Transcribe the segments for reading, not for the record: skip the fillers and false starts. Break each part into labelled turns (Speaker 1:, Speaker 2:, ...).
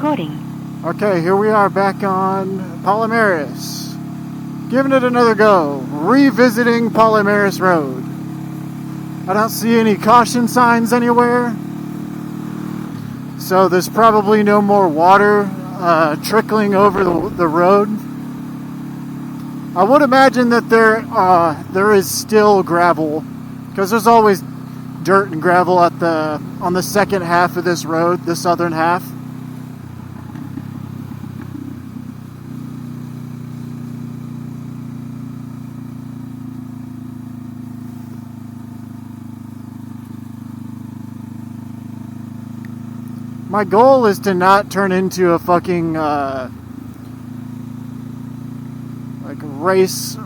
Speaker 1: recording.
Speaker 2: Okay, here we are back on Palomares. Giving it another go. Revisiting Palomares Road. I don't see any caution signs anywhere. So there's probably no more water trickling over the road. I would imagine that there is still gravel, because there's always dirt and gravel on the second half of this road, the southern half. My goal is to not turn into a fucking like race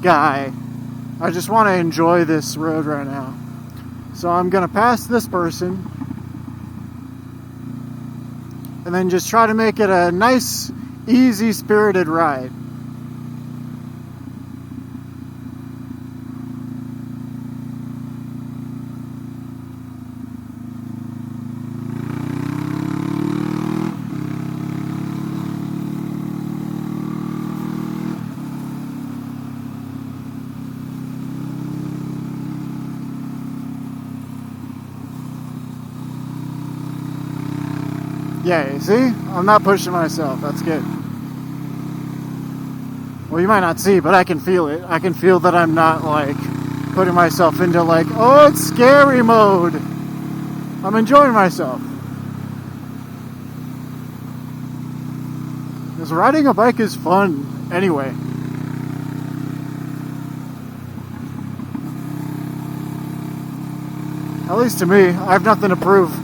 Speaker 2: guy. I just want to enjoy this road right now. So I'm gonna pass this person and then just try to make it a nice, easy spirited ride. Yeah, you see? I'm not pushing myself. That's good. Well, you might not see, but I can feel it. I can feel that I'm not, like, putting myself into, like, oh, it's scary mode. I'm enjoying myself. Because riding a bike is fun anyway. At least to me. I have nothing to prove.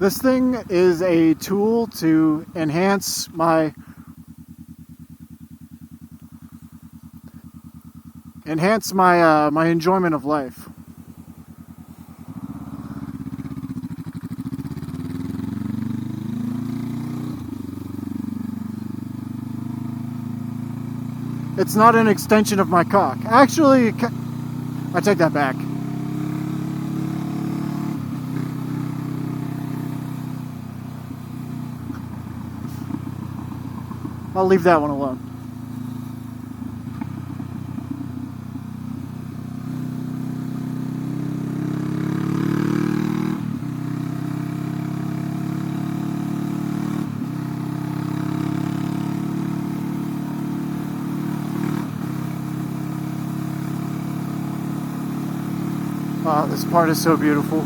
Speaker 2: This thing is a tool to enhance my my enjoyment of life. It's not an extension of my cock. Actually, I take that back. I'll leave that one alone. Wow, this part is so beautiful.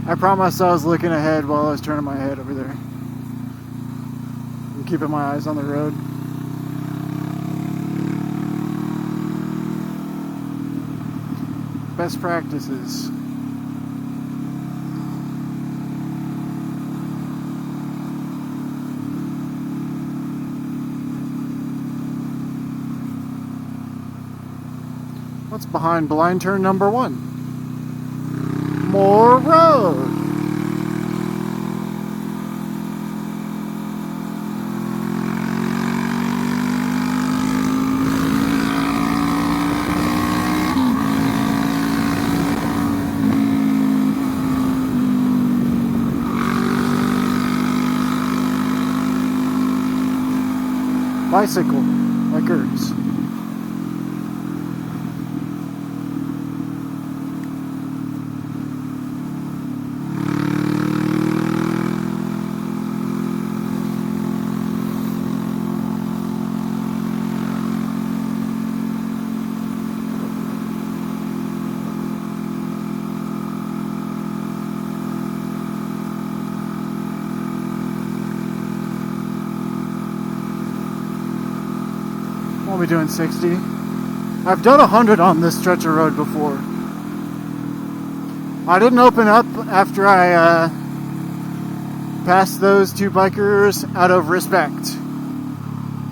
Speaker 2: I promised I was looking ahead while I was turning my head over there. I'm keeping my eyes on the road. Best practices. What's behind blind turn number 1? More road. Bicycle, bikers. Only doing 60. I've done 100 on this stretch of road before. I didn't open up after I passed those two bikers out of respect.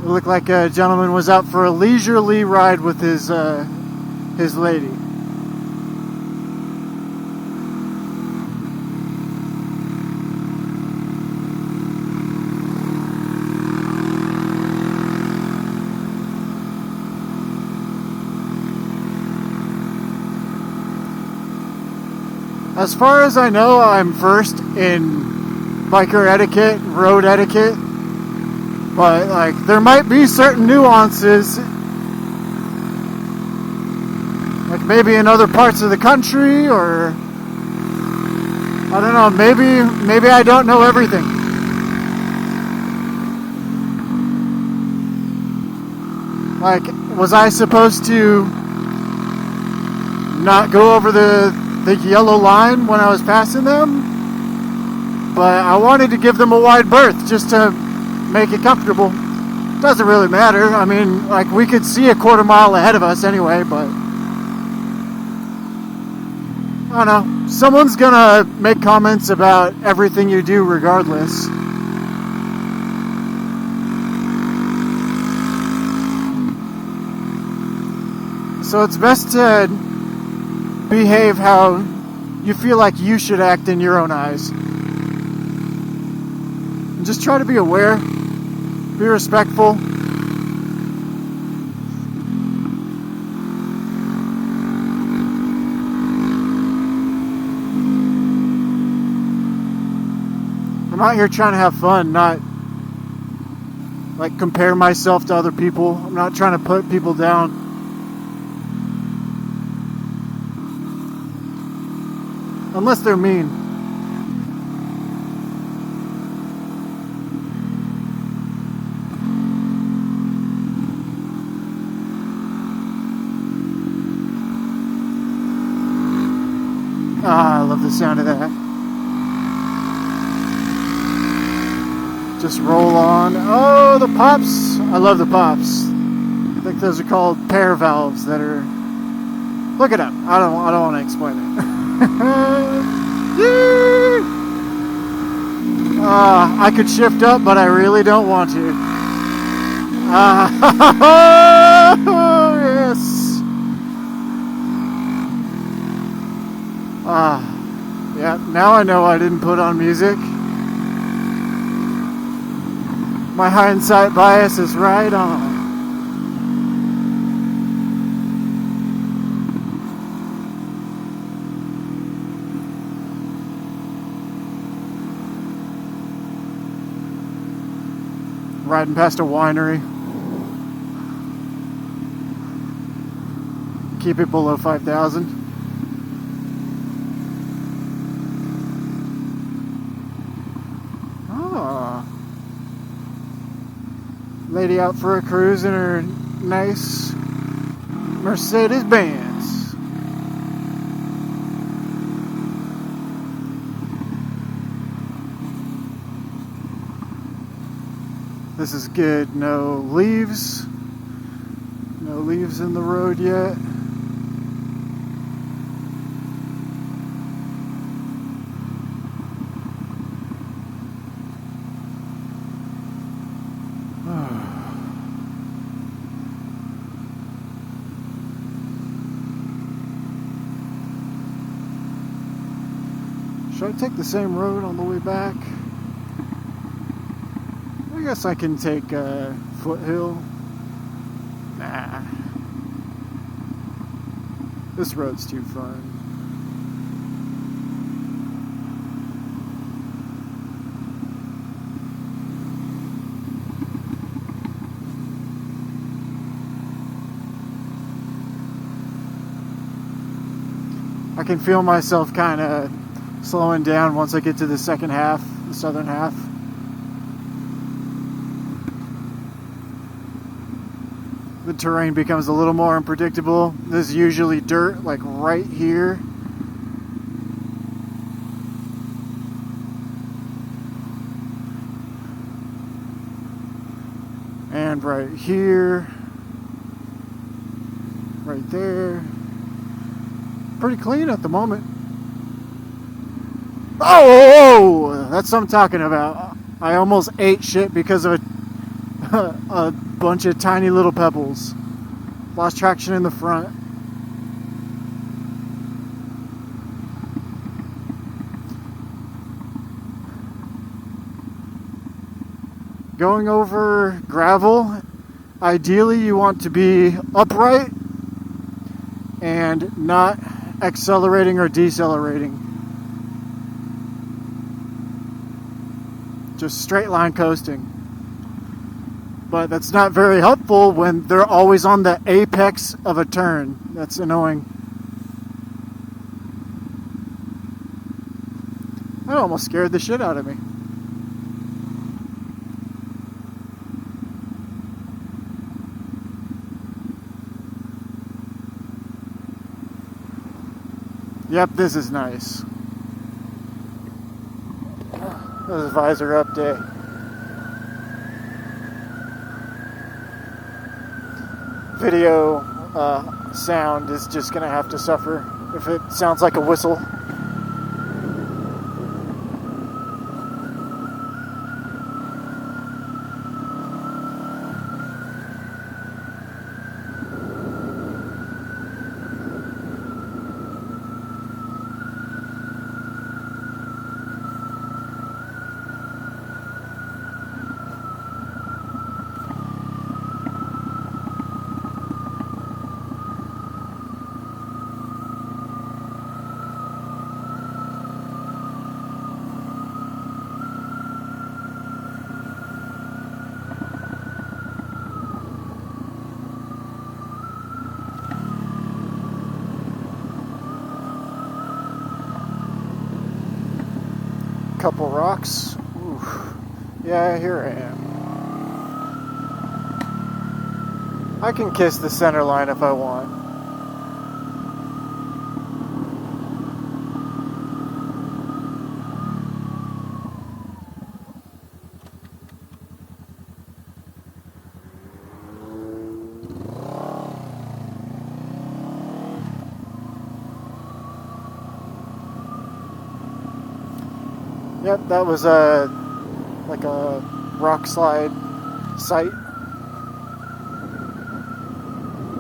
Speaker 2: It looked like a gentleman was out for a leisurely ride with his lady. As far as I know, I'm first in biker etiquette, road etiquette, but like there might be certain nuances, like maybe in other parts of the country, or I don't know, maybe I don't know everything. Like, was I supposed to not go over the yellow line when I was passing them? But I wanted to give them a wide berth just to make it comfortable. Doesn't really matter. I mean, like, we could see a quarter mile ahead of us anyway, but I don't know. Someone's gonna make comments about everything you do regardless. So it's best to behave how you feel like you should act in your own eyes. And just try to be aware, be respectful. I'm out here trying to have fun, not like compare myself to other people. I'm not trying to put people down. Unless they're mean. Ah, I love the sound of that. Just roll on. Oh, the pops. I love the pops. I think those are called pair valves that are... Look it up. I don't want to explain it. I could shift up, but I really don't want to. Yes. Yeah, now I know I didn't put on music. My hindsight bias is right on. Riding past a winery. Keep it below 5,000. Ah. Lady out for a cruise in her nice Mercedes-Benz. This is good. No leaves. No leaves in the road yet. Should I take the same road on the way back? I guess I can take Foothill. Nah. This road's too fun. I can feel myself kind of slowing down once I get to the second half, the southern half. The terrain becomes a little more unpredictable. There's usually dirt like right here. And right here. Right there. Pretty clean at the moment. Oh, that's what I'm talking about. I almost ate shit because of a bunch of tiny little pebbles. Lost traction in the front. Going over gravel, ideally you want to be upright and not accelerating or decelerating. Just straight line coasting. But that's not very helpful when they're always on the apex of a turn. That's annoying. That almost scared the shit out of me. Yep, this is nice. This is visor update. Video sound is just gonna have to suffer if it sounds like a whistle. Couple rocks. Oof. Yeah, here I am. I can kiss the center line if I want. Yep, that was like a rock slide site.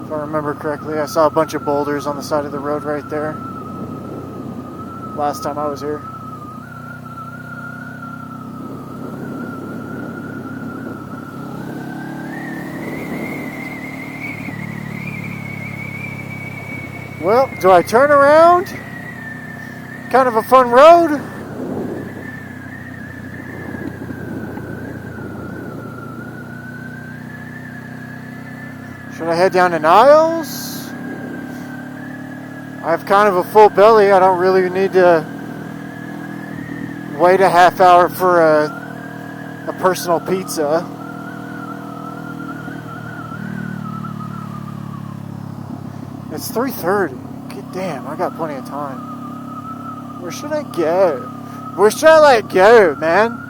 Speaker 2: If I remember correctly, I saw a bunch of boulders on the side of the road right there last time I was here. Well, do I turn around? Kind of a fun road. Should I head down to Niles? I have kind of a full belly. I don't really need to wait a half hour for a personal pizza. It's 3:30. God damn, I got plenty of time. Where should I go? Where should I go, man?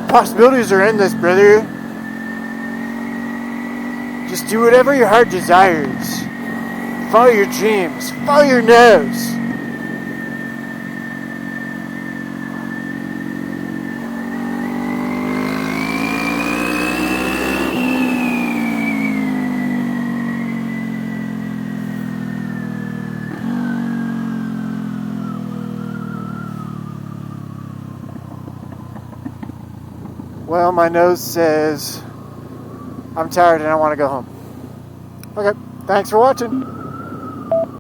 Speaker 2: Possibilities are endless, brother. Just do whatever your heart desires. Follow your dreams. Follow your nose. Well, my nose says I'm tired and I want to go home. Okay, thanks for watching.